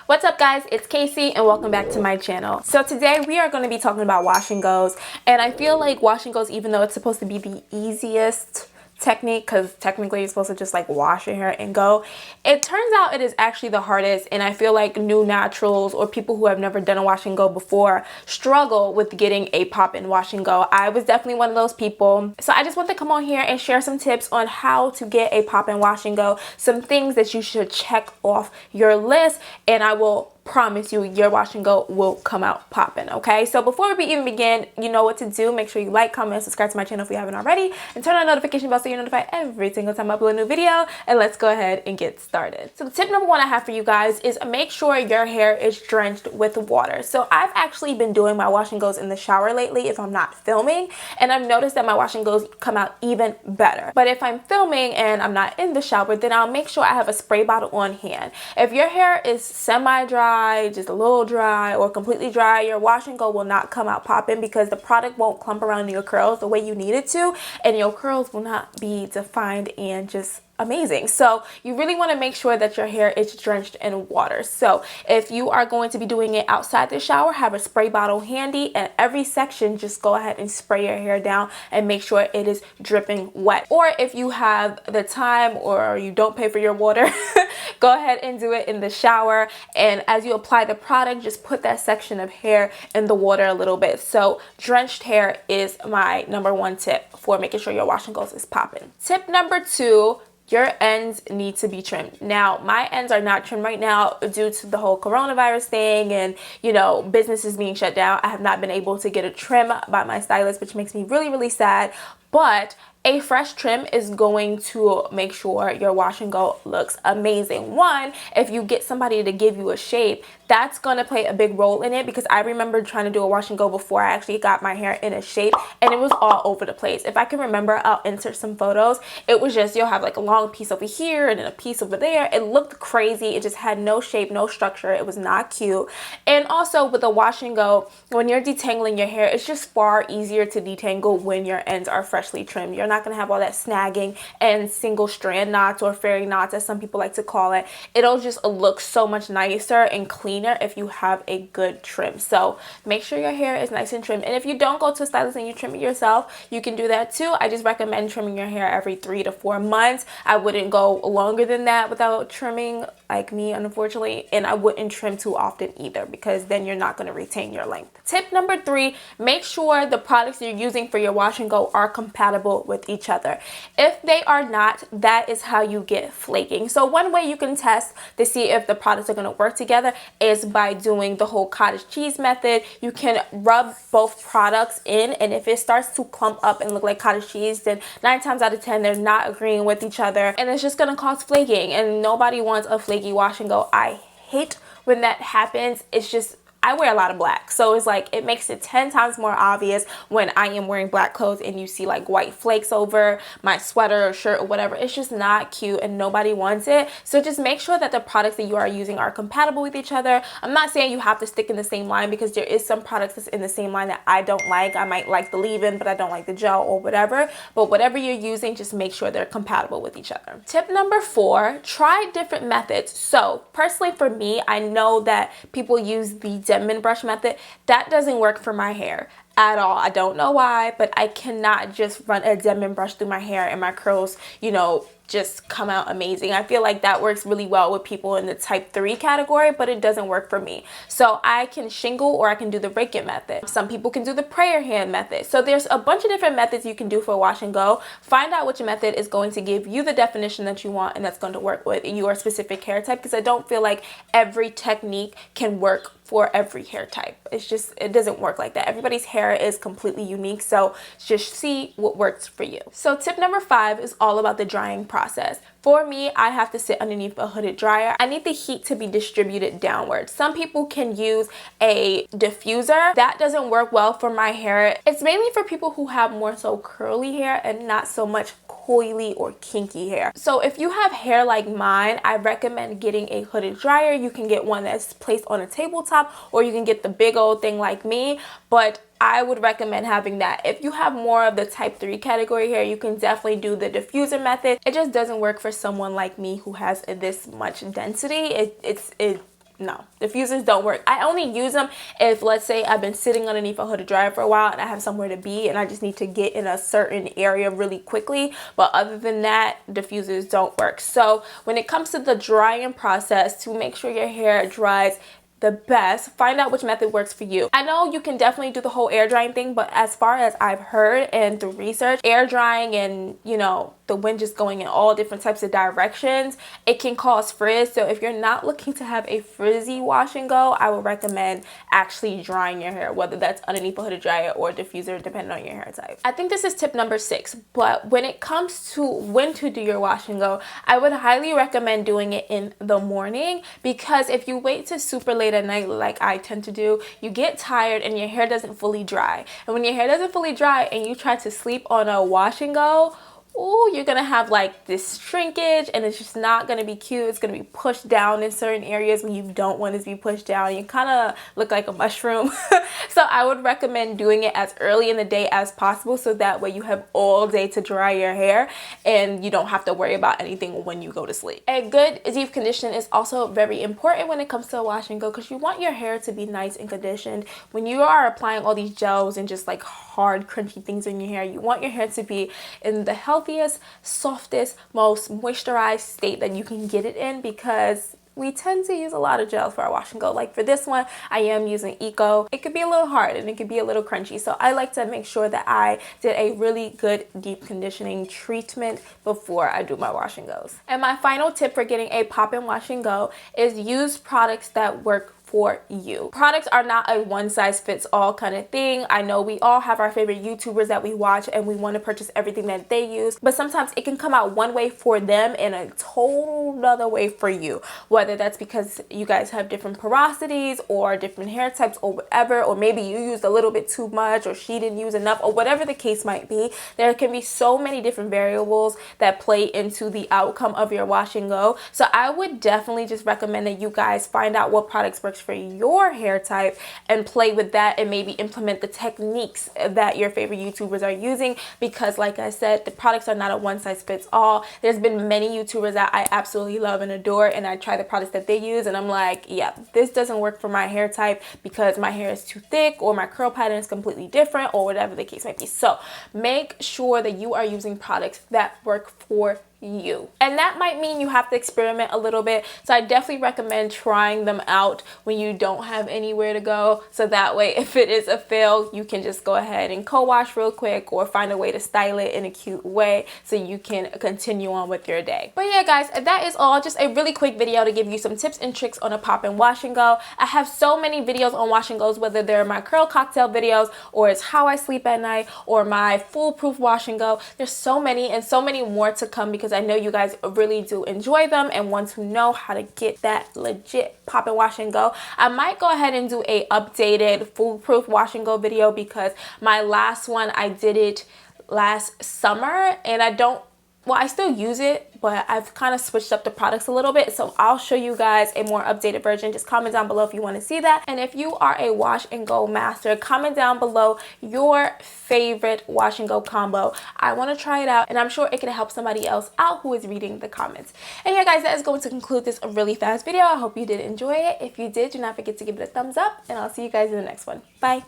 What's up guys, it's Casey and welcome back to my channel. So today we are going to be talking about wash and goes, and I feel like wash and goes, even though it's supposed to be the easiest technique, because technically you're supposed to just like wash your hair and go, it turns out it is actually the hardest. And I feel like new naturals or people who have never done a wash and go before struggle with getting a pop in wash and go. I was definitely one of those people, so I just want to come on here and share some tips on how to get a pop in wash and go, some things that you should check off your list, and I will promise you your wash and go will come out popping. Okay, so before we even begin, you know what to do. Make sure you like, comment, subscribe to my channel if you haven't already, and turn on the notification bell so you're notified every single time I upload a new video. And let's go ahead and get started. So the tip number one I have for you guys is make sure your hair is drenched with water. So I've actually been doing my wash and goes in the shower lately if I'm not filming, and I've noticed that my wash and goes come out even better. But if I'm filming and I'm not in the shower, then I'll make sure I have a spray bottle on hand. If your hair is semi-dry, just a little dry, or completely dry, your wash and go will not come out popping because the product won't clump around your curls the way you need it to, and your curls will not be defined and just amazing. So you really want to make sure that your hair is drenched in water. So if you are going to be doing it outside the shower, have a spray bottle handy, and every section just go ahead and spray your hair down and make sure it is dripping wet. Or if you have the time or you don't pay for your water, go ahead and do it in the shower, and as you apply the product, just put that section of hair in the water a little bit. So drenched hair is my number one tip for making sure your wash and goes is popping. Tip number two, your ends need to be trimmed. Now, my ends are not trimmed right now due to the whole coronavirus thing and, you know, businesses being shut down. I have not been able to get a trim by my stylist, which makes me really, really sad. But a fresh trim is going to make sure your wash and go looks amazing. One, if you get somebody to give you a shape, that's going to play a big role in it, because I remember trying to do a wash and go before I actually got my hair in a shape, and it was all over the place. If I can remember, I'll insert some photos. It was just, you'll have like a long piece over here and then a piece over there. It looked crazy. It just had no shape, no structure. It was not cute. And also with a wash and go, when you're detangling your hair, it's just far easier to detangle when your ends are freshly trimmed. You're not going to have all that snagging and single strand knots, or fairy knots as some people like to call it. It'll just look so much nicer and cleaner if you have a good trim. So make sure your hair is nice and trimmed. And if you don't go to a stylist and you trim it yourself, you can do that too. I just recommend trimming your hair every 3 to 4 months. I wouldn't go longer than that without trimming, like me, unfortunately, and I wouldn't trim too often either, because then you're not going to retain your length. Tip number 3, make sure the products you're using for your wash and go are compatible with each other. If they are not, that is how you get flaking. So one way you can test to see if the products are going to work together is by doing the whole cottage cheese method. You can rub both products in, and if it starts to clump up and look like cottage cheese, then 9 times out of 10 they're not agreeing with each other, and it's just going to cause flaking, and nobody wants a flaky wash and go. I hate when that happens. It's just, I wear a lot of black, so it's like it makes it 10 times more obvious when I am wearing black clothes and you see like white flakes over my sweater or shirt or whatever. It's just not cute and nobody wants it. So just make sure that the products that you are using are compatible with each other. I'm not saying you have to stick in the same line, because there is some products that's in the same line that I don't like. I might like the leave-in, but I don't like the gel or whatever. But whatever you're using, just make sure they're compatible with each other. Tip number 4, try different methods. So personally for me, I know that people use the Denman brush method. That doesn't work for my hair at all. I don't know why, but I cannot just run a Denman brush through my hair and my curls, you know, just come out amazing. I feel like that works really well with people in the type 3 category, but it doesn't work for me. So I can shingle, or I can do the Rican method. Some people can do the prayer hand method. So there's a bunch of different methods you can do for a wash and go. Find out which method is going to give you the definition that you want and that's going to work with your specific hair type, because I don't feel like every technique can work for every hair type. It's just, it doesn't work like that. Everybody's hair is completely unique, so just see what works for you. So tip number 5 is all about the drying process. For me, I have to sit underneath a hooded dryer. I need the heat to be distributed downward. Some people can use a diffuser. That doesn't work well for my hair. It's mainly for people who have more so curly hair and not so much coily or kinky hair. So if you have hair like mine, I recommend getting a hooded dryer. You can get one that's placed on a tabletop, or you can get the big old thing like me, but I would recommend having that. If you have more of the type 3 category hair, you can definitely do the diffuser method. It just doesn't work for someone like me who has this much density. no, diffusers don't work. I only use them if, let's say, I've been sitting underneath a hooded dryer for a while and I have somewhere to be and I just need to get in a certain area really quickly. But other than that, diffusers don't work. So when it comes to the drying process, to make sure your hair dries the best, find out which method works for you. I know you can definitely do the whole air drying thing, but as far as I've heard and through research, air drying and, you know, the wind just going in all different types of directions, it can cause frizz. So if you're not looking to have a frizzy wash and go, I would recommend actually drying your hair, whether that's underneath a hooded dryer or diffuser, depending on your hair type. I think this is tip number 6, but when it comes to when to do your wash and go, I would highly recommend doing it in the morning, because if you wait to super late at night like I tend to do, you get tired and your hair doesn't fully dry. And when your hair doesn't fully dry and you try to sleep on a wash and go, ooh, you're gonna have like this shrinkage and it's just not gonna be cute. It's gonna be pushed down in certain areas when you don't want it to be pushed down. You kind of look like a mushroom. So I would recommend doing it as early in the day as possible, so that way you have all day to dry your hair and you don't have to worry about anything when you go to sleep. A good deep condition is also very important when it comes to a wash and go, because you want your hair to be nice and conditioned. When you are applying all these gels and just like hard crunchy things in your hair, you want your hair to be in the healthiest, softest, most moisturized state that you can get it in, because we tend to use a lot of gels for our wash and go. Like for this one, I am using Eco. It could be a little hard and it could be a little crunchy. So I like to make sure that I did a really good deep conditioning treatment before I do my wash and goes. And my final tip for getting a pop-in wash and go is use products that work for you. Products are not a one size fits all kind of thing. I know we all have our favorite YouTubers that we watch and we want to purchase everything that they use, but sometimes it can come out one way for them and a total other way for you. Whether that's because you guys have different porosities or different hair types or whatever, or maybe you used a little bit too much or she didn't use enough, or whatever the case might be. There can be so many different variables that play into the outcome of your wash and go. So I would definitely just recommend that you guys find out what products works for your hair type and play with that, and maybe implement the techniques that your favorite YouTubers are using, because like I said, the products are not a one size fits all. There's been many YouTubers that I absolutely love and adore, and I try the products that they use and I'm like, yeah, this doesn't work for my hair type because my hair is too thick or my curl pattern is completely different or whatever the case might be. So make sure that you are using products that work for you, and that might mean you have to experiment a little bit. So I definitely recommend trying them out when you don't have anywhere to go, so that way if it is a fail, you can just go ahead and co-wash real quick or find a way to style it in a cute way so you can continue on with your day. But yeah guys, that is all. Just a really quick video to give you some tips and tricks on a pop-in wash and go. I have so many videos on wash and goes, whether they're my curl cocktail videos or it's how I sleep at night or my foolproof wash and go. There's so many and so many more to come, because I know you guys really do enjoy them and want to know how to get that legit pop and wash and go. I might go ahead and do a updated foolproof wash and go video, because my last one, I did it last summer and I still use it, but I've kind of switched up the products a little bit. So I'll show you guys a more updated version. Just comment down below if you want to see that. And if you are a wash and go master, comment down below your favorite wash and go combo. I want to try it out and I'm sure it can help somebody else out who is reading the comments. And yeah guys, that is going to conclude this really fast video. I hope you did enjoy it. If you did, do not forget to give it a thumbs up, and I'll see you guys in the next one. Bye.